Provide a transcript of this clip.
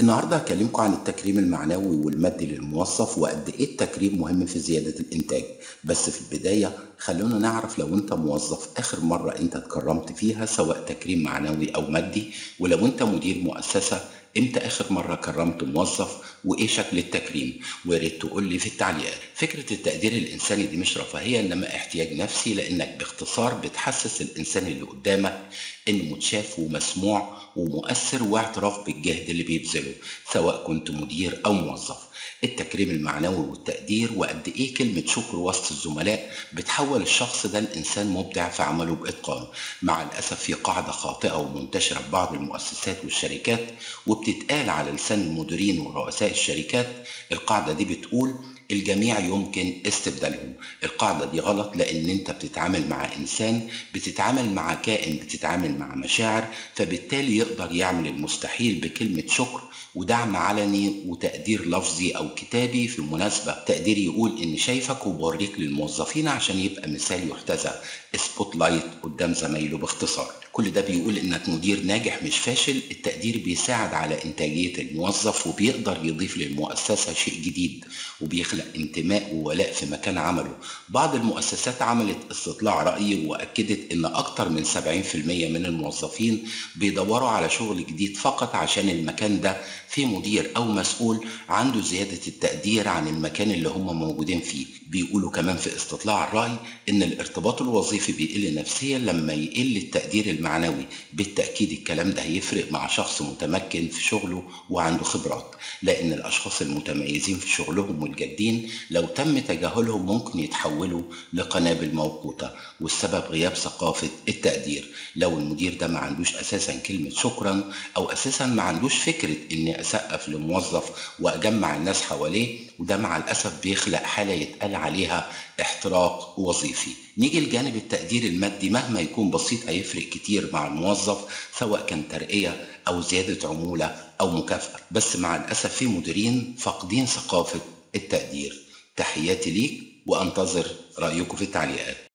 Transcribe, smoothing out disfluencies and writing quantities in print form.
النهارده هكلمكم عن التكريم المعنوي والمادي للموظف وقد ايه التكريم مهم في زيادة الانتاج. بس في البداية خلونا نعرف لو انت موظف اخر مرة انت اتكرمت فيها سواء تكريم معنوي او مادي، ولو انت مدير مؤسسة امتى اخر مرة كرمت موظف وايه شكل التكريم. ويا ريت تقول لي في التعليقات. فكرة التقدير الانساني دي مش رفاهية انما احتياج نفسي، لانك باختصار بتحسس الانسان اللي قدامك انه متشاف ومسموع ومؤثر، واعتراف بالجهد اللي بيبذله سواء كنت مدير أو موظف. التكريم المعنوي والتقدير وقد إيه كلمة شكر وسط الزملاء بتحول الشخص ده لإنسان مبدع في عمله بإتقان. مع الأسف في قاعدة خاطئة ومنتشرة في بعض المؤسسات والشركات وبتتقال على لسان المديرين ورؤساء الشركات. القاعدة دي بتقول الجميع يمكن استبدالهم. القاعدة دي غلط، لأن أنت بتتعامل مع إنسان، بتتعامل مع كائن، بتتعامل مع مشاعر، فبالتالي يقدر يعمل المستحيل بكلمة شكر ودعم علني وتقدير لفظي أو كتابي. في المناسبة تقدير يقول إن شايفك وبوريك للموظفين عشان يبقى مثال يحتذى، سبوت لايت قدام زمايله. باختصار كل ده بيقول إنك مدير ناجح مش فاشل. التقدير بيساعد على إنتاجية الموظف وبيقدر يضيف للمؤسسة شيء جديد وبيخلق انتماء وولاء في مكان عمله. بعض المؤسسات عملت استطلاع رأي وأكدت إن أكتر من 70% من الموظفين بيدوروا على شغل جديد فقط عشان المكان ده فيه مدير أو مسؤول عنده زيادة التقدير عن المكان اللي هم موجودين فيه. بيقولوا كمان في استطلاع الرأي إن الارتباط الوظيفي بيقل نفسيا لما يقل التقدير المعنوي. بالتأكيد الكلام ده هيفرق مع شخص متمكن في شغله وعنده خبرات، لأن الأشخاص المتميزين في شغلهم والجادين لو تم تجاهلهم ممكن يتحولوا لقنابل موقوتة، والسبب غياب ثقافة التقدير. لو المدير ده ما عندوش أساسا كلمة شكرا، أو أساسا ما عندوش فكرة إني أسقف لموظف وأجمع الناس حواليه، وده مع الأسف بيخلق حالة يتقال عليها احتراق وظيفي. نيجي لجانب التقدير المادي، مهما يكون بسيط هيفرق كتير مع الموظف، سواء كان ترقية أو زيادة عمولة أو مكافأة. بس مع الأسف في مديرين فاقدين ثقافة التقدير. تحياتي ليك وأنتظر رأيكم في التعليقات.